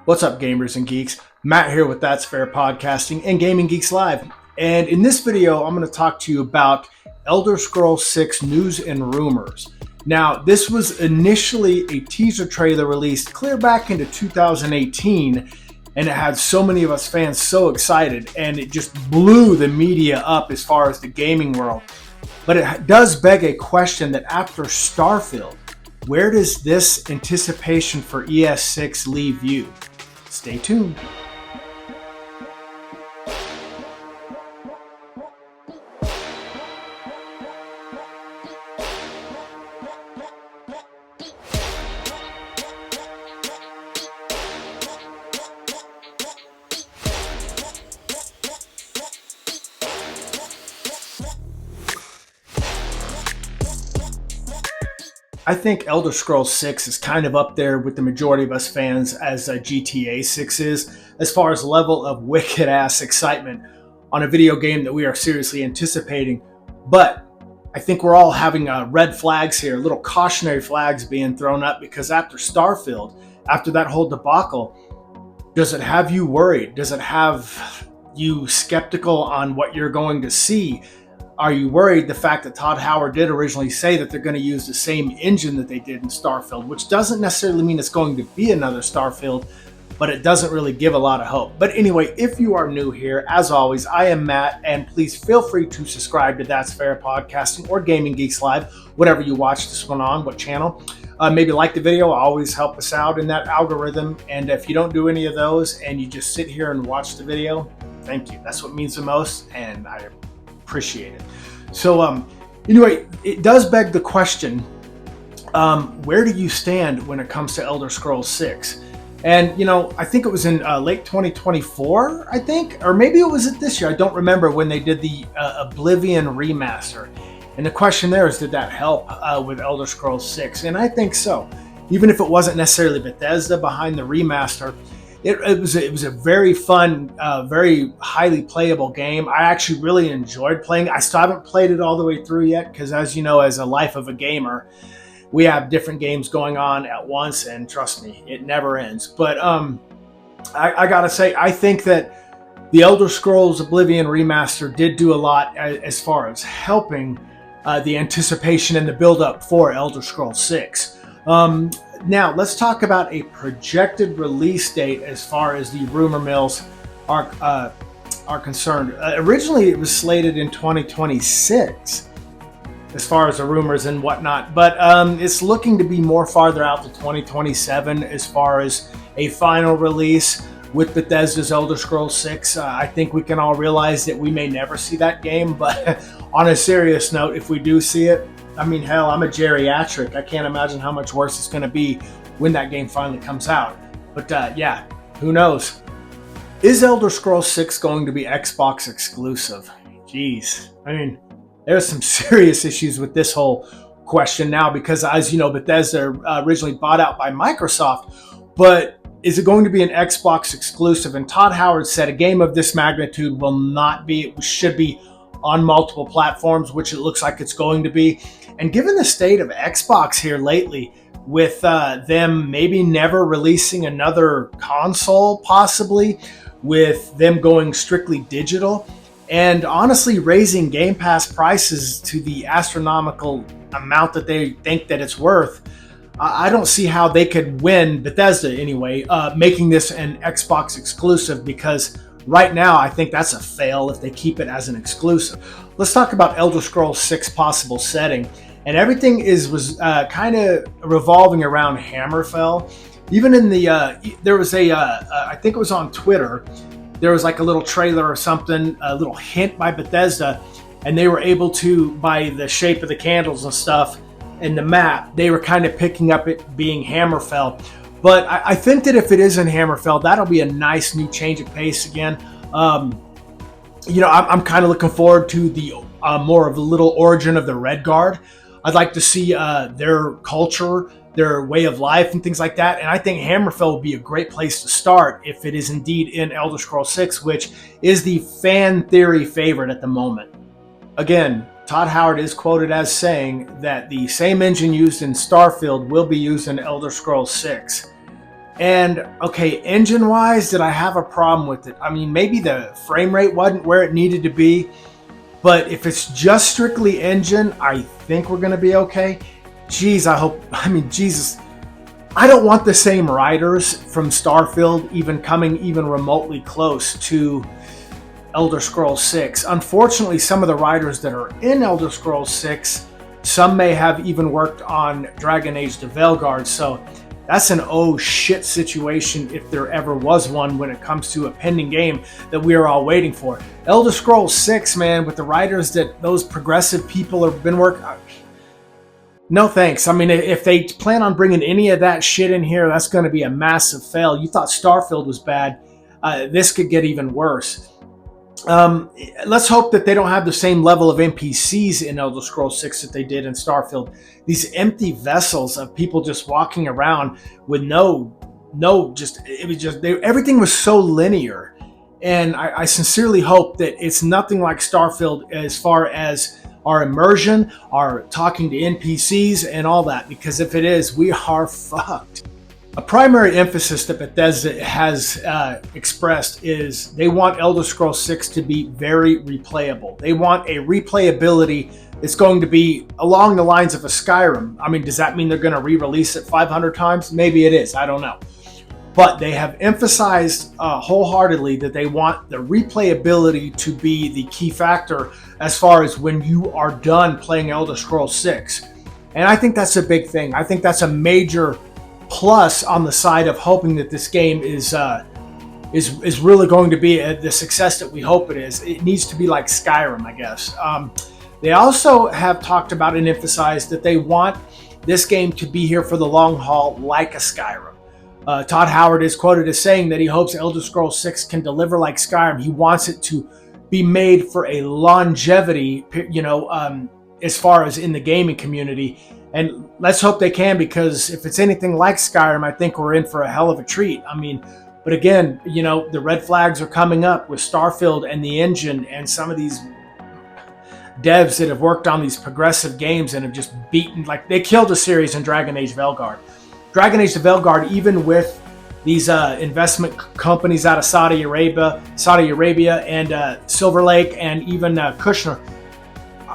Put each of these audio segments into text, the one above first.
What's up, gamers and geeks? Matt here with That's Fair Podcasting and Gaming Geeks Live. And in this video, I'm going to talk to you about Elder Scrolls 6 news and rumors. Now, this was initially a teaser trailer released clear back into 2018, and it had so many of us fans so excited, and it just blew the media up as far as the gaming world. But it does beg a question that after Starfield, where does this anticipation for ES6 leave you? Stay tuned. I think Elder Scrolls 6 is kind of up there with the majority of us fans as GTA 6 is, as far as level of wicked ass excitement on a video game that we are seriously anticipating. But I think we're all having red flags here, little cautionary flags being thrown up, because after Starfield, after that whole debacle, does it have you worried? Does it have you skeptical on what you're going to see? Are you worried the fact that Todd Howard did originally say that they're going to use the same engine that they did in Starfield, which doesn't necessarily mean it's going to be another Starfield, but it doesn't really give a lot of hope. But anyway, if you are new here, as always, I am Matt, and please feel free to subscribe to That's Fair Podcasting or Gaming Geeks Live, whatever you watch this one on, what channel. Maybe like the video, always help us out in that algorithm. And if you don't do any of those and you just sit here and watch the video, thank you. That's what means the most, and I appreciate it. So anyway, it does beg the question, where do you stand when it comes to Elder Scrolls 6? And, you know, I think it was in late 2024, I think, or maybe it was this year. I don't remember when they did the Oblivion remaster. And the question there is, did that help with Elder Scrolls 6? And I think so. Even if it wasn't necessarily Bethesda behind the remaster, it was a very fun, very highly playable game. I actually really enjoyed playing. I still haven't played it all the way through yet, because as you know, as a life of a gamer, we have different games going on at once, and trust me, it never ends. But I gotta say, I think that the Elder Scrolls Oblivion remaster did do a lot as far as helping the anticipation and the build-up for Elder Scrolls 6. Now, let's talk about a projected release date as far as the rumor mills are concerned. Originally, it was slated in 2026 as far as the rumors and whatnot, but it's looking to be more farther out to 2027 as far as a final release with Bethesda's Elder Scrolls 6. I think we can all realize that we may never see that game, but on a serious note, if we do see it, I mean, hell, I'm a geriatric. I can't imagine how much worse it's going to be when that game finally comes out. But yeah, who knows? Is Elder Scrolls 6 going to be Xbox exclusive? Jeez. I mean, there's some serious issues with this whole question now, because as you know, Bethesda originally bought out by Microsoft. But is it going to be an Xbox exclusive? And Todd Howard said a game of this magnitude will not be. It should be on multiple platforms, which it looks like it's going to be. And given the state of Xbox here lately, with them maybe never releasing another console, possibly, with them going strictly digital, and honestly raising Game Pass prices to the astronomical amount that they think that it's worth, I don't see how they could win, Bethesda anyway, making this an Xbox exclusive, because right now I think that's a fail if they keep it as an exclusive. Let's talk about Elder Scrolls 6 possible setting. And everything was kind of revolving around Hammerfell. Even in the, there was I think it was on Twitter, there was like a little trailer or something, a little hint by Bethesda, and they were able to, by the shape of the candles and stuff and the map, they were kind of picking up it being Hammerfell. But I think that if it is in Hammerfell, that'll be a nice new change of pace again. You know, I'm kind of looking forward to the more of a little origin of the Red Guard. I'd like to see their culture, their way of life, and things like that. And I think Hammerfell would be a great place to start if it is indeed in Elder Scrolls 6, which is the fan theory favorite at the moment. Again, Todd Howard is quoted as saying that the same engine used in Starfield will be used in Elder Scrolls 6. And okay, engine wise, did I have a problem with it? I mean, maybe the frame rate wasn't where it needed to be, but if it's just strictly engine, I think we're going to be okay. Geez, I mean, Jesus, I don't want the same riders from Starfield even coming even remotely close to Elder Scrolls 6. Unfortunately, some of the writers that are in Elder Scrolls 6, some may have even worked on Dragon Age the Veilguard, so that's an oh shit situation if there ever was one when it comes to a pending game that we are all waiting for. Elder Scrolls 6, man, with the writers that those progressive people have been working, no thanks. I mean, if they plan on bringing any of that shit in here, that's going to be a massive fail. You thought Starfield was bad. This could get even worse. Let's hope that they don't have the same level of NPCs in Elder Scrolls 6 that they did in Starfield. These empty vessels of people just walking around with everything was so linear. And I sincerely hope that it's nothing like Starfield as far as our immersion, our talking to NPCs and all that, because if it is, we are fucked. A primary emphasis that Bethesda has expressed is they want Elder Scrolls 6 to be very replayable. They want a replayability that's going to be along the lines of a Skyrim. I mean, does that mean they're going to re-release it 500 times? Maybe it is. I don't know. But they have emphasized wholeheartedly that they want the replayability to be the key factor as far as when you are done playing Elder Scrolls 6. And I think that's a big thing. I think that's a major plus on the side of hoping that this game is really going to be the success that we hope it is. It needs to be like Skyrim, I guess. They also have talked about and emphasized that they want this game to be here for the long haul, like a Skyrim. Todd Howard is quoted as saying that he hopes Elder Scrolls 6 can deliver like Skyrim. He wants it to be made for a longevity, as far as in the gaming community. And let's hope they can, because if it's anything like Skyrim, I think we're in for a hell of a treat. I mean, but again, the red flags are coming up with Starfield and the engine and some of these devs that have worked on these progressive games and have just beaten, like they killed a series in Dragon Age Veilguard. Dragon Age the Veilguard, even with these investment companies out of Saudi Arabia and Silver Lake and even Kushner,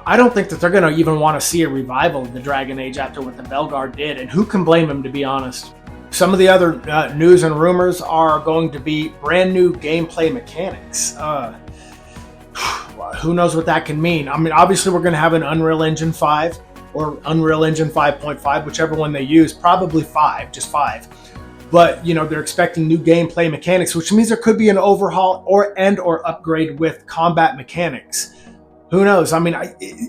I don't think that they're going to even want to see a revival of the Dragon Age after what the Veilguard did, and who can blame them, to be honest. Some of the other news and rumors are going to be brand new gameplay mechanics. Who knows what that can mean? I mean, obviously we're going to have an Unreal Engine 5 or Unreal Engine 5.5, whichever one they use, probably 5, just 5. But, they're expecting new gameplay mechanics, which means there could be an overhaul or upgrade with combat mechanics. Who knows? I mean,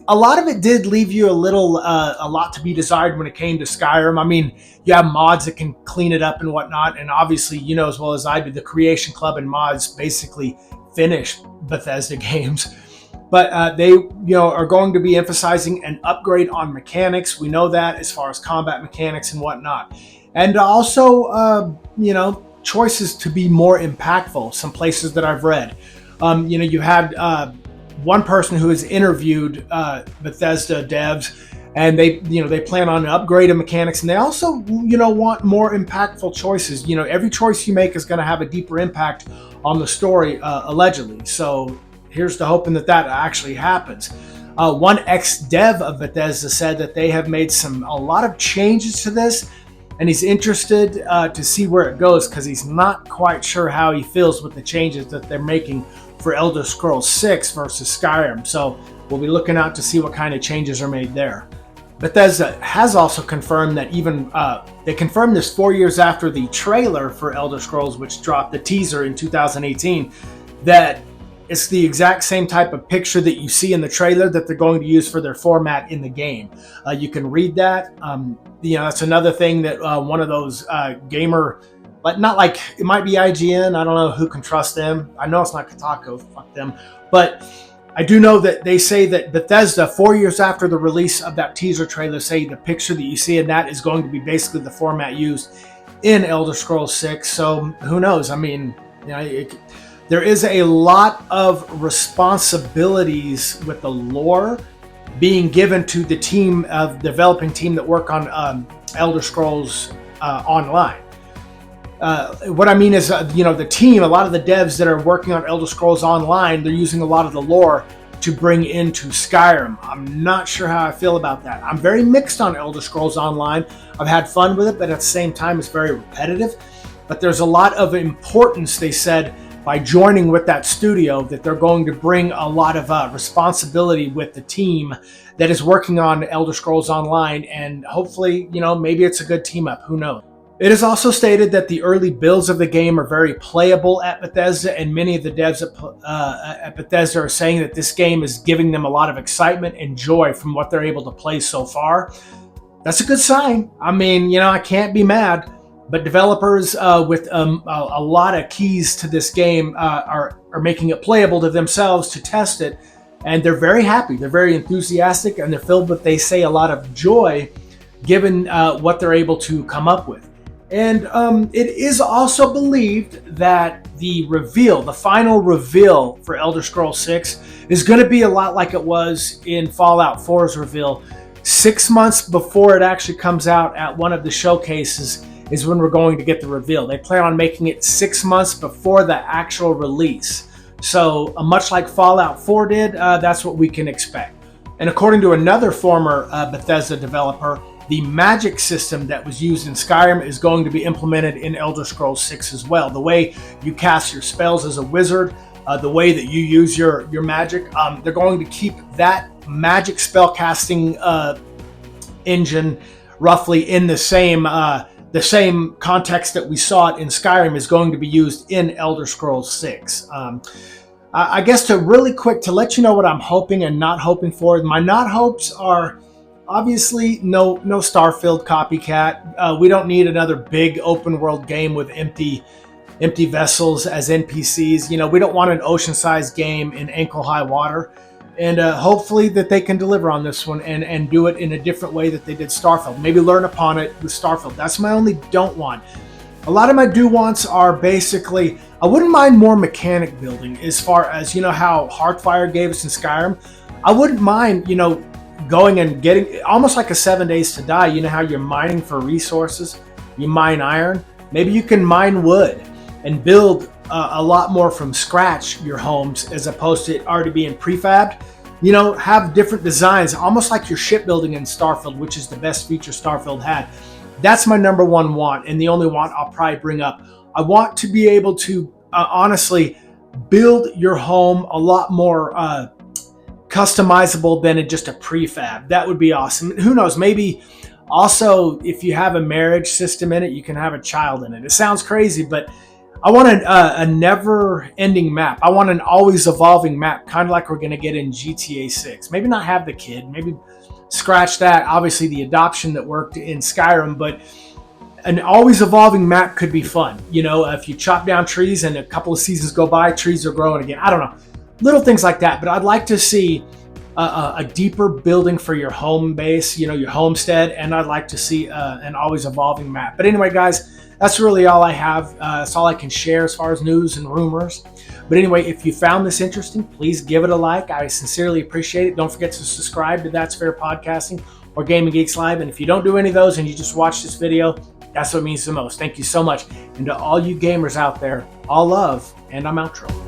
a lot of it did leave you a lot to be desired when it came to Skyrim. I mean, you have mods that can clean it up and whatnot. And obviously, as well as I do, the Creation Club and mods basically finish Bethesda games. But they, are going to be emphasizing an upgrade on mechanics. We know that as far as combat mechanics and whatnot. And also, choices to be more impactful. Some places that I've read. You had one person who has interviewed Bethesda devs, and they plan on an upgrade of mechanics, and they also want more impactful choices. Every choice you make is going to have a deeper impact on the story, allegedly. So here's to hoping that actually happens. One ex-dev of Bethesda said that they have made a lot of changes to this, and he's interested to see where it goes, because he's not quite sure how he feels with the changes that they're making for Elder Scrolls 6 versus Skyrim. So we'll be looking out to see what kind of changes are made there. Bethesda has also confirmed that they confirmed this 4 years after the trailer for Elder Scrolls, which dropped the teaser in 2018, that it's the exact same type of picture that you see in the trailer that they're going to use for their format in the game. You can read that. That's another thing that one of those gamer, but not like, it might be IGN. I don't know who can trust them. I know it's not Kotaku. Fuck them. But I do know that they say that Bethesda, 4 years after the release of that teaser trailer, say the picture that you see in that is going to be basically the format used in Elder Scrolls 6. So who knows? I mean, there is a lot of responsibilities with the lore being given to the developing team that work on Elder Scrolls Online. What I mean is, the team, a lot of the devs that are working on Elder Scrolls Online, they're using a lot of the lore to bring into Skyrim. I'm not sure how I feel about that. I'm very mixed on Elder Scrolls Online. I've had fun with it, but at the same time, it's very repetitive. But there's a lot of importance, they said, by joining with that studio, that they're going to bring a lot of responsibility with the team that is working on Elder Scrolls Online. And hopefully, maybe it's a good team up. Who knows? It is also stated that the early builds of the game are very playable at Bethesda, and many of the devs at Bethesda are saying that this game is giving them a lot of excitement and joy from what they're able to play so far. That's a good sign. I mean, I can't be mad. But developers with a lot of keys to this game are making it playable to themselves to test it, and they're very happy. They're very enthusiastic, and they're filled with, they say, a lot of joy given what they're able to come up with. And it is also believed that the final reveal for Elder Scrolls 6 is going to be a lot like it was in Fallout 4's reveal. 6 months before it actually comes out at one of the showcases is when we're going to get the reveal. They plan on making it 6 months before the actual release. So much like Fallout 4 did, that's what we can expect. And according to another former Bethesda developer, the magic system that was used in Skyrim is going to be implemented in Elder Scrolls 6 as well. The way you cast your spells as a wizard, the way that you use your magic, they're going to keep that magic spell casting engine roughly in the same context that we saw it in Skyrim is going to be used in Elder Scrolls 6. I guess to let you know what I'm hoping and not hoping for. My not hopes are obviously no Starfield copycat. We don't need another big open world game with empty vessels as NPCs. We don't want an ocean-sized game in ankle-high water. And hopefully that they can deliver on this one and do it in a different way that they did Starfield. Maybe learn upon it with Starfield. That's my only don't want. A lot of my do wants are basically, I wouldn't mind more mechanic building as far as, how Hearthfire gave us in Skyrim. I wouldn't mind, going and getting, almost like a 7 Days to Die. You know how you're mining for resources? You mine iron. Maybe you can mine wood and build a lot more from scratch your homes as opposed to it already being prefabbed. Have different designs, almost like your shipbuilding in Starfield, which is the best feature Starfield had. That's my number one want, and the only want I'll probably bring up. I want to be able to honestly build your home a lot more customizable than just a prefab. That would be awesome. Who knows, maybe also if you have a marriage system in it, you can have a child in it. It sounds crazy, but I want a never-ending map. I want an always evolving map, kind of like we're going to get in GTA 6. Maybe not have the kid. Maybe scratch that. Obviously, the adoption that worked in Skyrim, but an always evolving map could be fun. If you chop down trees and a couple of seasons go by, trees are growing again. I don't know. Little things like that. But I'd like to see a deeper building for your home base, your homestead, and I'd like to see an always evolving map. But anyway, guys, that's really all I have. That's all I can share as far as news and rumors. But anyway, if you found this interesting, please give it a like. I sincerely appreciate it. Don't forget to subscribe to That's Fair Podcasting or Gaming Geeks Live. And if you don't do any of those and you just watch this video, that's what means the most. Thank you so much. And to all you gamers out there, all love, and I'm outro.